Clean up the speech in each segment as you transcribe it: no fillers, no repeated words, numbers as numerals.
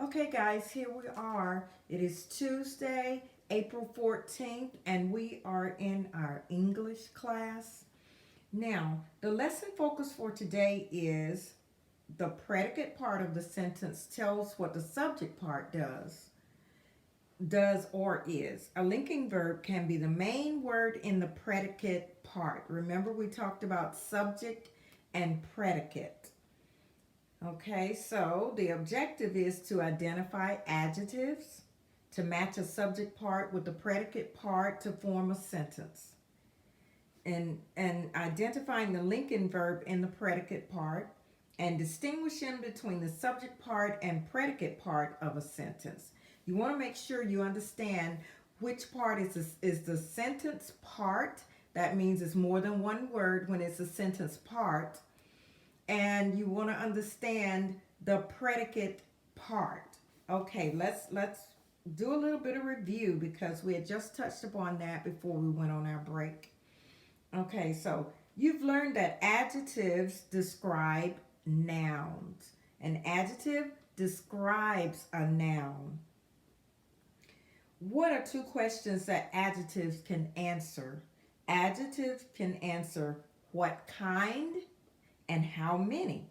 Okay, guys, here we are. It is Tuesday, April 14th, and we are in our English class. Now, the lesson focus for today is the predicate part of the sentence tells what the subject part does or is. A linking verb can be the main word in the predicate part. Remember, we talked about subject and predicate. Okay, so the objective is to identify adjectives to match a subject part with the predicate part to form a sentence. And identifying the linking verb in the predicate part and distinguishing between the subject part and predicate part of a sentence. You want to make sure you understand which part is the sentence part. That means it's more than one word when it's a sentence part, and you want to understand the predicate part. Okay, let's do a little bit of review because we had just touched upon that before we went on our break. Okay, so you've learned that adjectives describe nouns. An adjective describes a noun. What are two questions that adjectives can answer? Adjectives can answer what kind and how many.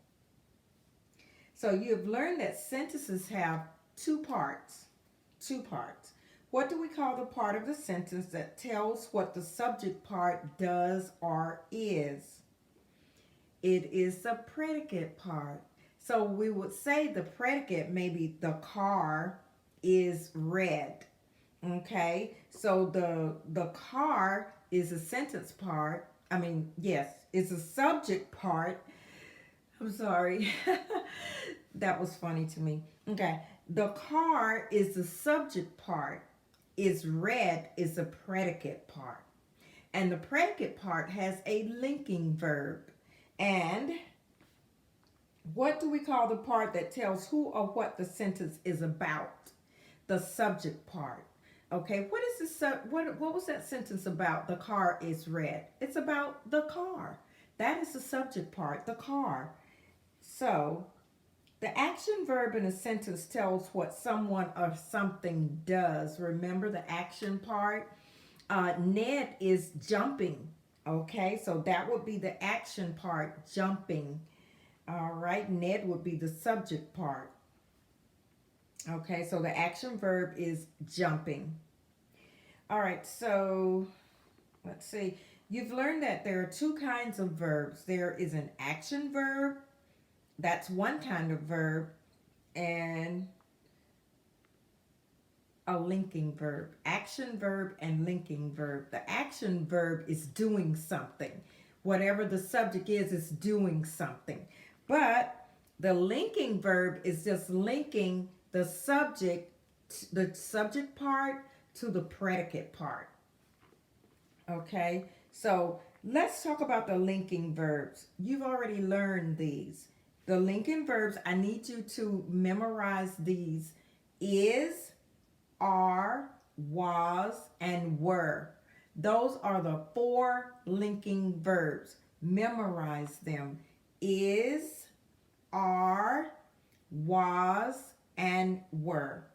So you have learned that sentences have two parts. Two parts. What do we call the part of the sentence that tells what the subject part does or is? It is the predicate part. So we would say the predicate, maybe the car is red. Okay, so the car is a sentence part. Yes, it's a subject part. I'm sorry. That was funny to me. Okay. The car is the subject part. Is red is the predicate part. And the predicate part has a linking verb. And what do we call the part that tells who or what the sentence is about? The subject part. Okay, what was that sentence about? The car is red. It's about the car. That is the subject part, the car. So, the action verb in a sentence tells what someone or something does. Remember the action part? Ned is jumping. Okay, so that would be the action part, jumping. All right, Ned would be the subject part. Okay, so the action verb is jumping. All right, so let's see. You've learned that there are two kinds of verbs. There is an action verb, that's one kind of verb, and a linking verb. Action verb and linking verb. The action verb is doing something. Whatever the subject is doing something. But the linking verb is just linking the subject part to the predicate part. Okay? So let's talk about the linking verbs. You've already learned these. The linking verbs, I need you to memorize these: is, are, was, and were. Those are the four linking verbs. Memorize them: is, are, was, and were.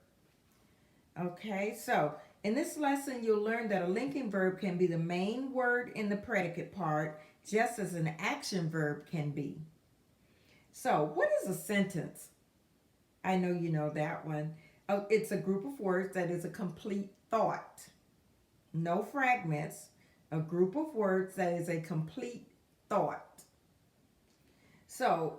Okay, so in this lesson, you'll learn that a linking verb can be the main word in the predicate part, just as an action verb can be. So, what is a sentence? I know you know that one. Oh, it's a group of words that is a complete thought. No fragments. A group of words that is a complete thought. So,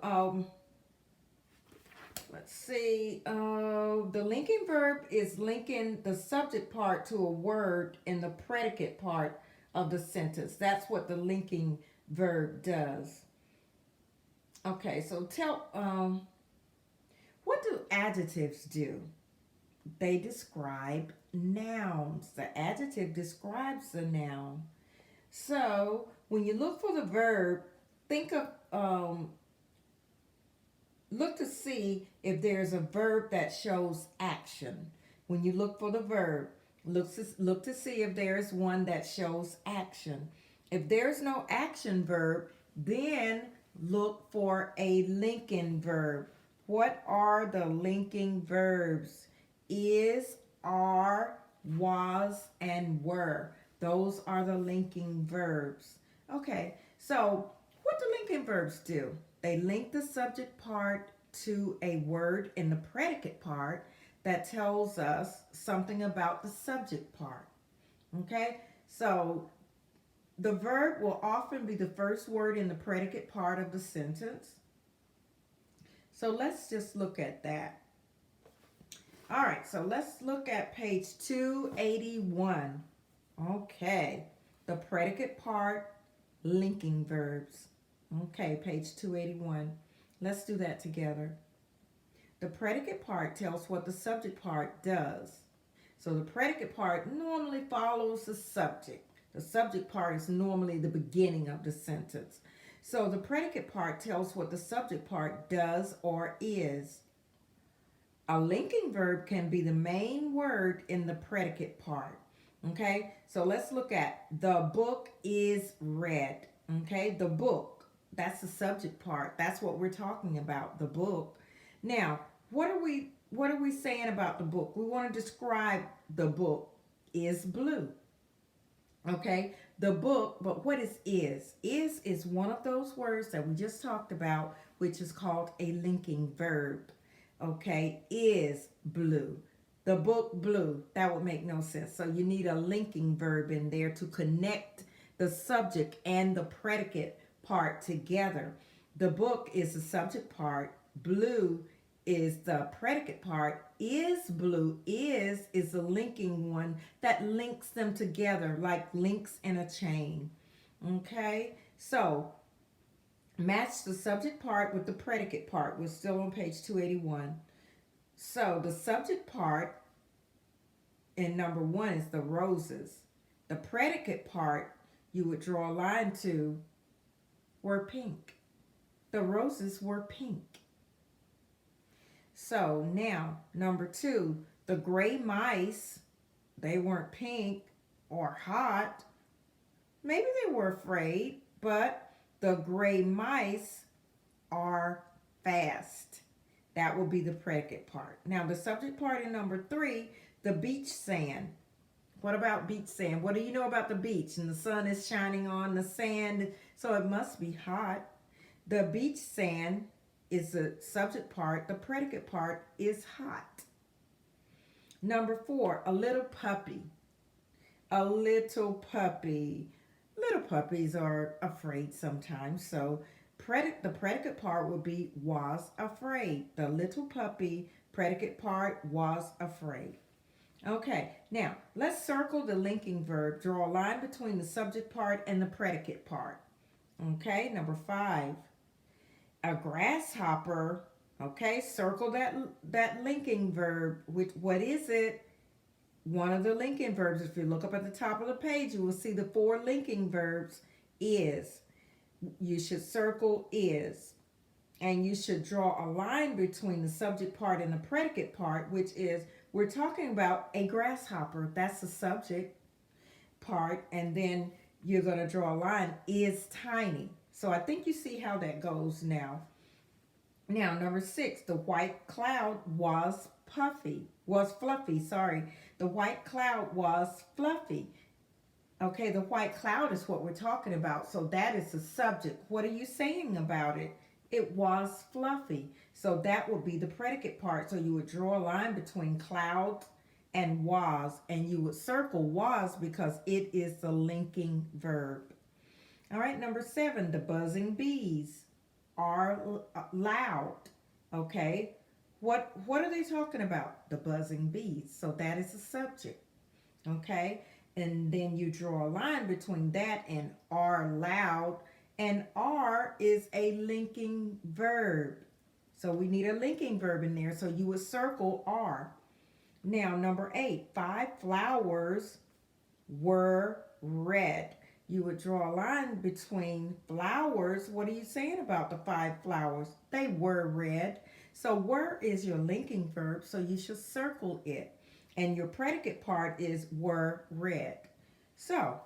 let's see. The linking verb is linking the subject part to a word in the predicate part of the sentence. That's what the linking verb does. Okay, so what do adjectives do? They describe nouns. The adjective describes the noun. So when you look for the verb, think of look to see if there's a verb that shows action. When you look for the verb, look to see if there's one that shows action. If there's no action verb, then look for a linking verb. What are the linking verbs? Is, are, was, and were. Those are the linking verbs. Okay, so what do linking verbs do? They link the subject part to a word in the predicate part that tells us something about the subject part. Okay, so the verb will often be the first word in the predicate part of the sentence. So let's just look at that. All right, so let's look at page 281. Okay, the predicate part, linking verbs. Okay, page 281. Let's do that together. The predicate part tells what the subject part does. So the predicate part normally follows the subject. The subject part is normally the beginning of the sentence. So the predicate part tells what the subject part does or is. A linking verb can be the main word in the predicate part. Okay, so let's look at the book is read. Okay, the book, that's the subject part. That's what we're talking about, the book. Now, what are we saying about the book? We want to describe the book is blue. Okay, the book, but what is is? Is one of those words that we just talked about, which is called a linking verb. Okay, is blue. The book blue. That would make no sense. So you need a linking verb in there to connect the subject and the predicate part together. The book is the subject part. Blue is the predicate part. Is blue. Is the linking one that links them together like links in a chain. Okay, so match the subject part with the predicate part. We're still on page 281. So the subject part in number 1 is the roses. The predicate part you would draw a line to were pink. The roses were pink. So now, number 2, the gray mice, they weren't pink or hot. Maybe they were afraid, but the gray mice are fast. That will be the predicate part. Now, the subject part in number 3, the beach sand. What about beach sand? What do you know about the beach? And the sun is shining on the sand, so it must be hot. The beach sand is the subject part. The predicate part is hot. Number 4, a little puppy. A little puppy. Little puppies are afraid sometimes, so the predicate part would be was afraid. The little puppy, predicate part, was afraid. Okay, now let's circle the linking verb. Draw a line between the subject part and the predicate part. Okay, number 5. A grasshopper. Okay, circle that linking verb. What is it? One of the linking verbs. If you look up at the top of the page, you will see the 4 linking verbs. Is. You should circle is. And you should draw a line between the subject part and the predicate part, which is, we're talking about a grasshopper. That's the subject part. And then you're going to draw a line, is tiny. So I think you see how that goes now. Now, number 6, the white cloud was fluffy, sorry. The white cloud was fluffy. Okay, the white cloud is what we're talking about. So that is the subject. What are you saying about it? It was fluffy. So that would be the predicate part. So you would draw a line between cloud and was, and you would circle was because it is the linking verb. All right, number 7, the buzzing bees are loud. Okay, what are they talking about? The buzzing bees. So that is the subject. Okay, and then you draw a line between that and are loud, and are is a linking verb. So we need a linking verb in there, so you would circle are. Now, number 8, 5 flowers were red. You would draw a line between flowers. What are you saying about the 5 flowers? They were red. So were is your linking verb, so you should circle it. And your predicate part is were red. So,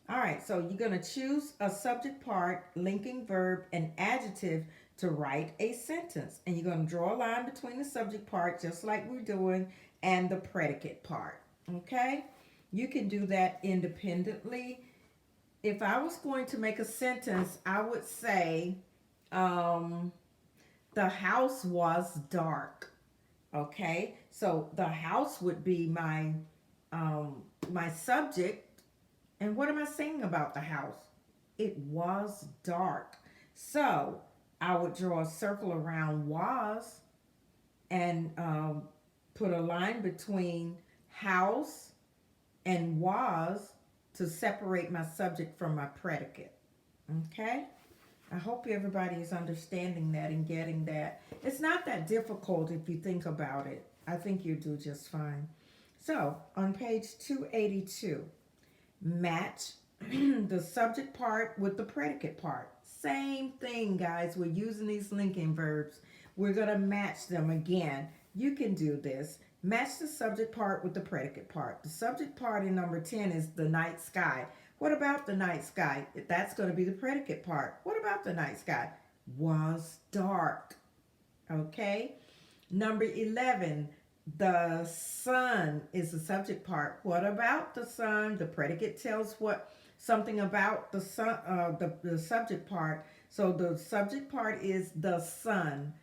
all right, so you're going to choose a subject part, linking verb, and adjective to write a sentence. And you're going to draw a line between the subject part, just like we're doing, and the predicate part. Okay? You can do that independently. If I was going to make a sentence, I would say, the house was dark. Okay? So the house would be my subject. And what am I saying about the house? It was dark. So I would draw a circle around was and put a line between house and was to separate my subject from my predicate. Okay? I hope everybody is understanding that and getting that. It's not that difficult if you think about it. I think you do just fine. So on page 282, match the subject part with the predicate part. Same thing, guys. We're using these linking verbs. We're going to match them again. You can do this. Match the subject part with the predicate part. The subject part in number 10 is the night sky. What about the night sky? That's going to be the predicate part. What about the night sky? Was dark. Okay. Number 11, the sun is the subject part. What about the sun? The predicate tells something about the sun, the subject part. So the subject part is the sun.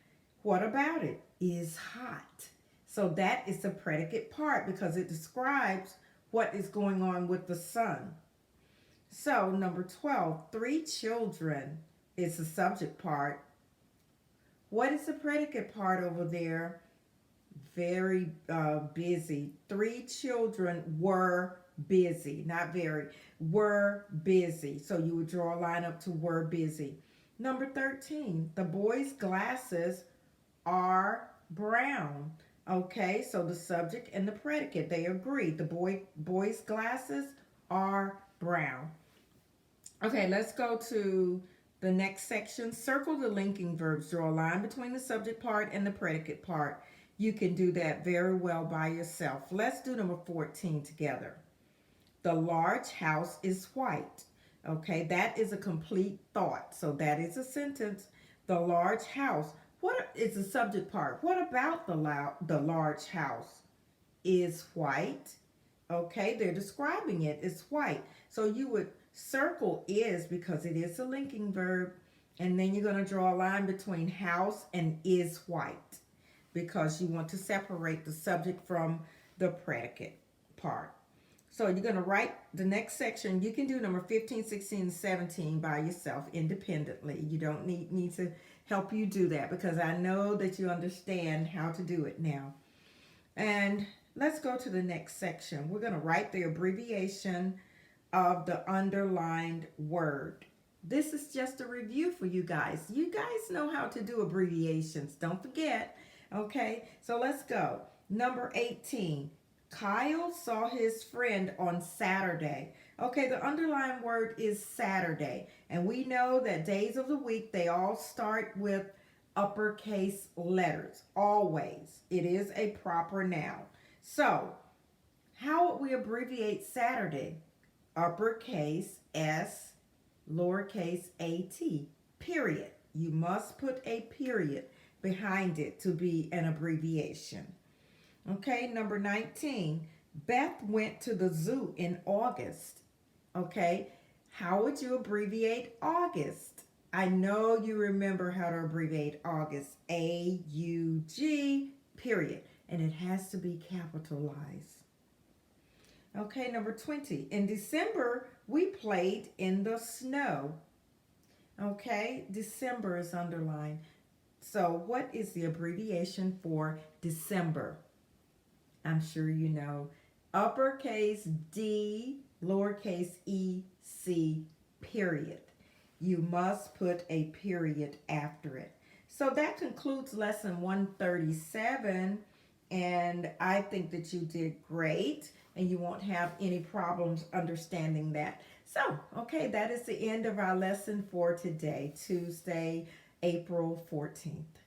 What about it? Is hot. So that is the predicate part because it describes what is going on with the sun. So number 12, 3 children is the subject part. What is the predicate part over there? Very busy. 3 children were busy, not very, were busy. So you would draw a line up to were busy. Number 13, the boy's glasses are brown. Okay, so the subject and the predicate, they agree. The boy's glasses are brown. Okay, let's go to the next section. Circle the linking verbs. Draw a line between the subject part and the predicate part. You can do that very well by yourself. Let's do number 14 together. The large house is white. Okay, that is a complete thought. So that is a sentence. The large house. What is the subject part? What about the large house is white? Okay, they're describing it. It's white. So you would circle is because it is a linking verb. And then you're going to draw a line between house and is white because you want to separate the subject from the predicate part. So you're going to write the next section. You can do number 15, 16, and 17 by yourself independently. You don't need me to help you do that because I know that you understand how to do it now. And let's go to the next section. We're going to write the abbreviation of the underlined word. This is just a review for you guys. You guys know how to do abbreviations. Don't forget. Okay, so let's go. Number 18. Kyle saw his friend on Saturday. Okay, the underlined word is Saturday. And we know that days of the week, they all start with uppercase letters. Always. It is a proper noun. So, how would we abbreviate Saturday? Uppercase S, lowercase at, period. You must put a period behind it to be an abbreviation. Okay, number 19. Beth went to the zoo in August. Okay, how would you abbreviate August? I know you remember how to abbreviate August. A-U-G, period. And it has to be capitalized. Okay, number 20. In December, we played in the snow. Okay, December is underlined. So what is the abbreviation for December? I'm sure you know. Uppercase D, lowercase e, c, period. You must put a period after it. So that concludes lesson 137. And I think that you did great. And you won't have any problems understanding that. So, okay, that is the end of our lesson for today, Tuesday, April 14th.